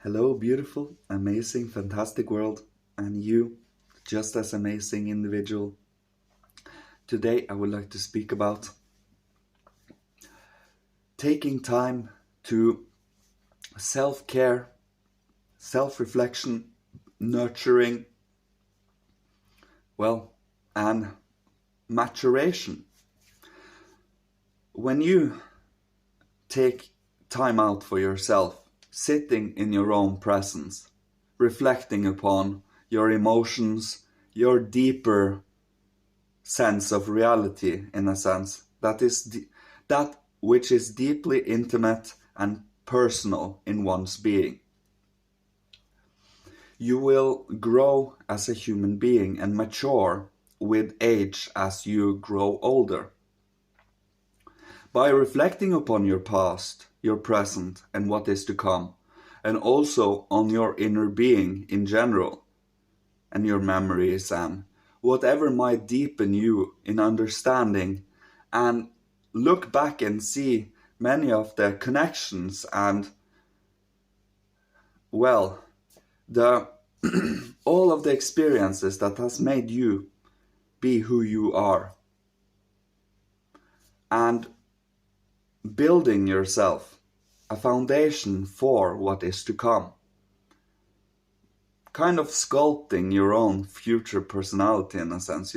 Hello, beautiful, amazing, fantastic world, and you, just as amazing individual. Today, I would like to speak about taking time to self-care, self-reflection, nurturing, and maturation. When you take time out for yourself, sitting in your own presence, reflecting upon your emotions, your deeper sense of reality, in a sense, that which is deeply intimate and personal in one's being. You will grow as a human being and mature with age as you grow older. By reflecting upon your past, your present, and what is to come, and also on your inner being in general, and your memories, and whatever might deepen you in understanding, and look back and see many of the connections and, the all of the experiences that has made you be who you are, and building yourself a foundation for what is to come, kind of sculpting your own future personality in a sense,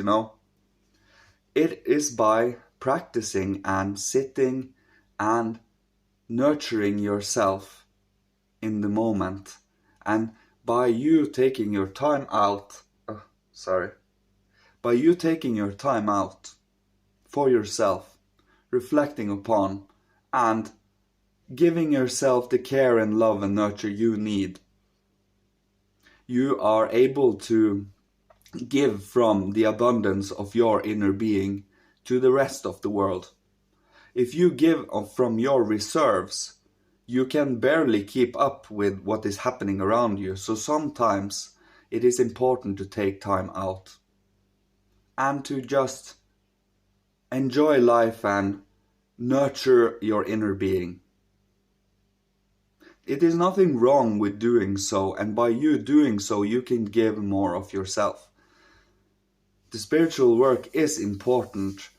It is by practicing and sitting and nurturing yourself in the moment, and by you taking your time out, by you taking your time out for yourself, reflecting upon and giving yourself the care and love and nurture you need, you are able to give from the abundance of your inner being to the rest of the world. If you give from your reserves, you can barely keep up with what is happening around you. So sometimes it is important to take time out and to just enjoy life and nurture your inner being. It is nothing wrong with doing so, and by you doing so, you can give more of yourself. The spiritual work is important,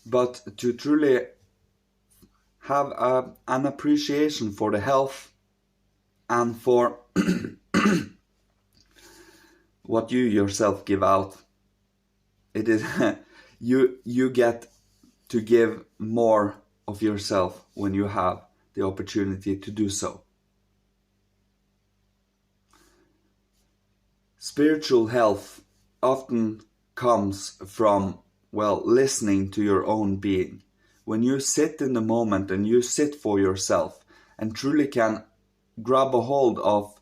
but to truly have an appreciation for the health and for what you yourself give out, it is you get to give more of yourself when you have the opportunity to do so. Spiritual health often comes from, listening to your own being. When you sit in the moment and you sit for yourself and truly can grab a hold of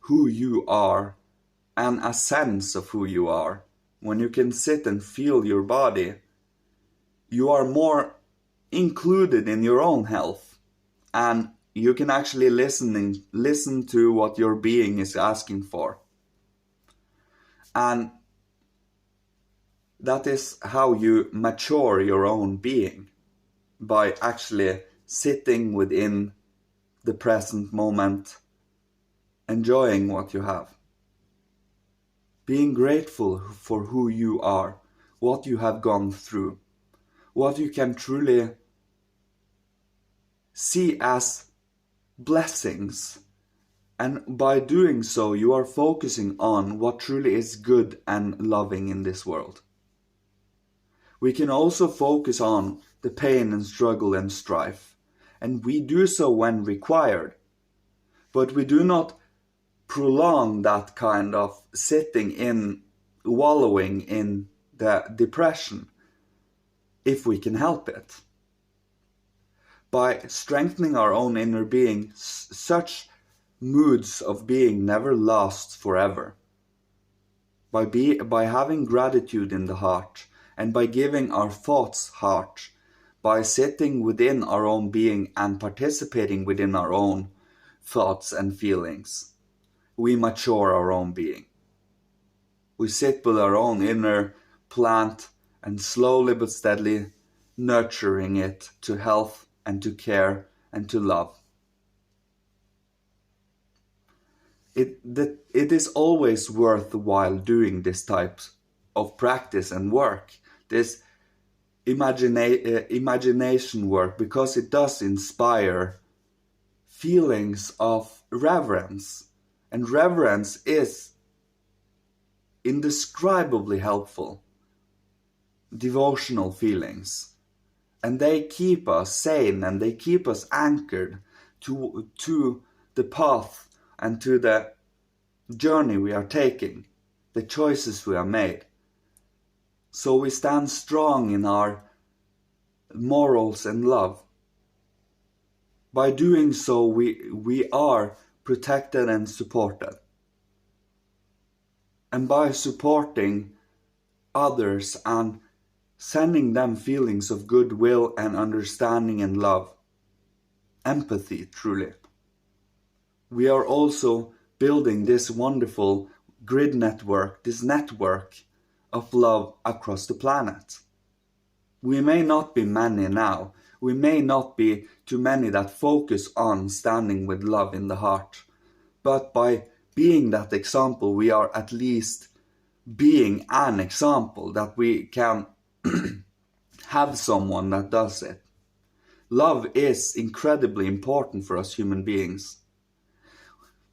who you are and a sense of who you are, when you can sit and feel your body, you are more included in your own health, and you can actually listen to what your being is asking for. And that is how you mature your own being, by actually sitting within the present moment, enjoying what you have, being grateful for who you are, what you have gone through, what you can truly see as blessings. And by doing so, you are focusing on what truly is good and loving in this world. We can also focus on the pain and struggle and strife, and we do so when required. But we do not prolong that kind of sitting in, wallowing in the depression, if we can help it. By strengthening our own inner being, such moods of being never last forever. By having gratitude in the heart, and by giving our thoughts heart, by sitting within our own being and participating within our own thoughts and feelings, we mature our own being. We sit with our own inner plant and slowly but steadily nurturing it to health and to care and to love. It is always worthwhile doing this type of practice and work, this imagination work, because it does inspire feelings of reverence. And reverence is indescribably helpful, devotional feelings. And they keep us sane, and they keep us anchored to the path and to the journey we are taking, the choices we have made. So we stand strong in our morals and love. By doing so, we are protected and supported. And by supporting others and sending them feelings of goodwill and understanding and love, empathy truly, we are also building this wonderful grid network, this network of love across the planet. We may not be many now, we may not be too many that focus on standing with love in the heart, but by being that example, we are at least being an example that we can have someone that does it. Love is incredibly important for us human beings.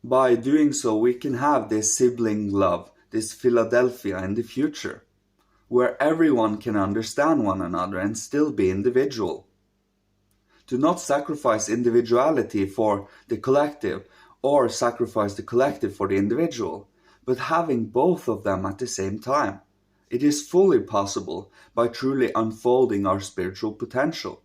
By doing so, we can have this sibling love, this Philadelphia in the future, where everyone can understand one another and still be individual. Do not sacrifice individuality for the collective, or sacrifice the collective for the individual, but having both of them at the same time. It is fully possible by truly unfolding our spiritual potential.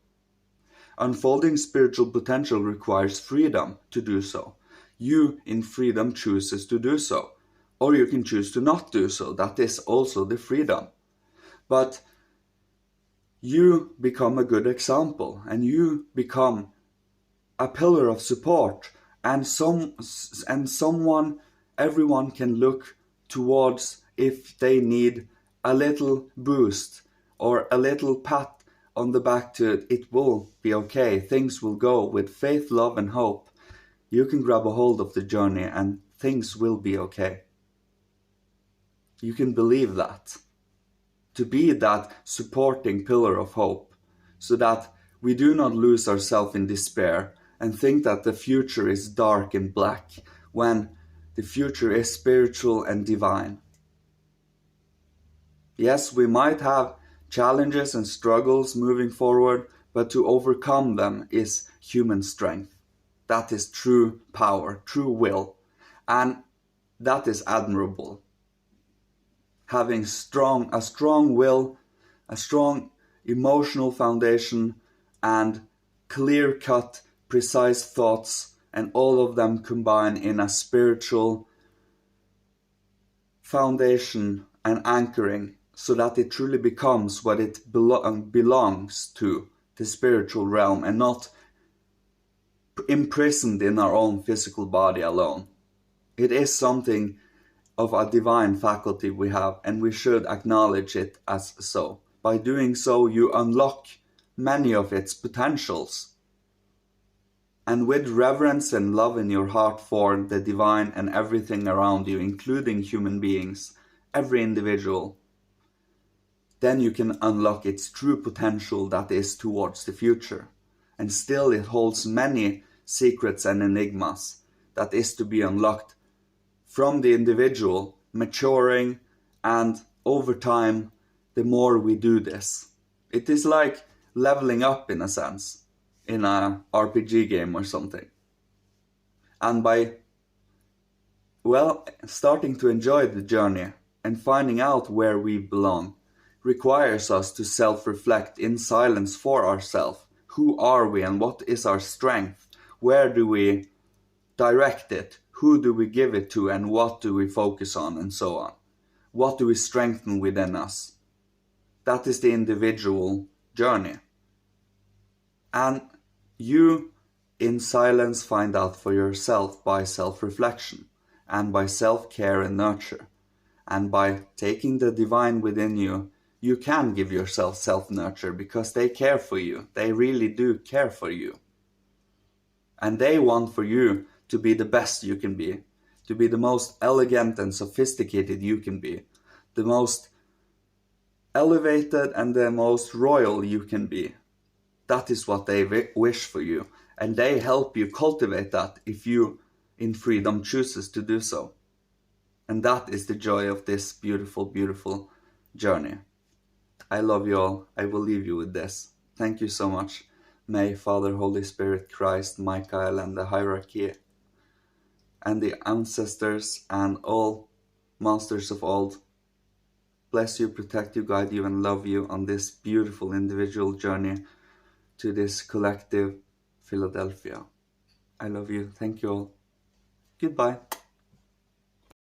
Unfolding spiritual potential requires freedom to do so. You in freedom chooses to do so, or you can choose to not do so. That is also the freedom. But you become a good example, and you become a pillar of support, and someone everyone can look towards if they need a little boost or a little pat on the back to it will be okay, things will go. With faith, love and hope, you can grab a hold of the journey and things will be okay. You can believe that. To be that supporting pillar of hope, so that we do not lose ourselves in despair and think that the future is dark and black, when the future is spiritual and divine. Yes, we might have challenges and struggles moving forward, but to overcome them is human strength. That is true power, true will, and that is admirable. Having a strong will, a strong emotional foundation, and clear-cut, precise thoughts, and all of them combine in a spiritual foundation and anchoring, so that it truly becomes what it belongs to, the spiritual realm, and not imprisoned in our own physical body alone. It is something of a divine faculty we have, and we should acknowledge it as so. By doing so, you unlock many of its potentials. And with reverence and love in your heart for the divine and everything around you, including human beings, every individual, then you can unlock its true potential that is towards the future. And still it holds many secrets and enigmas that is to be unlocked from the individual, maturing, and over time, the more we do this. It is like leveling up in a sense, in a RPG game or something. And by, starting to enjoy the journey and finding out where we belong, requires us to self-reflect in silence for ourselves. Who are we and what is our strength? Where do we direct it? Who do we give it to, and what do we focus on, and so on? What do we strengthen within us? That is the individual journey. And you, in silence, find out for yourself by self-reflection, and by self-care and nurture. And by taking the divine within you, you can give yourself self-nurture, because they care for you. They really do care for you. And they want for you to be the best you can be, to be the most elegant and sophisticated you can be, the most elevated and the most royal you can be. That is what they wish for you, and they help you cultivate that if you in freedom chooses to do so. And that is the joy of this beautiful, beautiful journey. I love you all. I will leave you with this. Thank you so much. May Father, Holy Spirit, Christ, Michael, and the hierarchy, and the ancestors, and all masters of old bless you, protect you, guide you, and love you on this beautiful individual journey to this collective Philadelphia. I love you. Thank you all. Goodbye.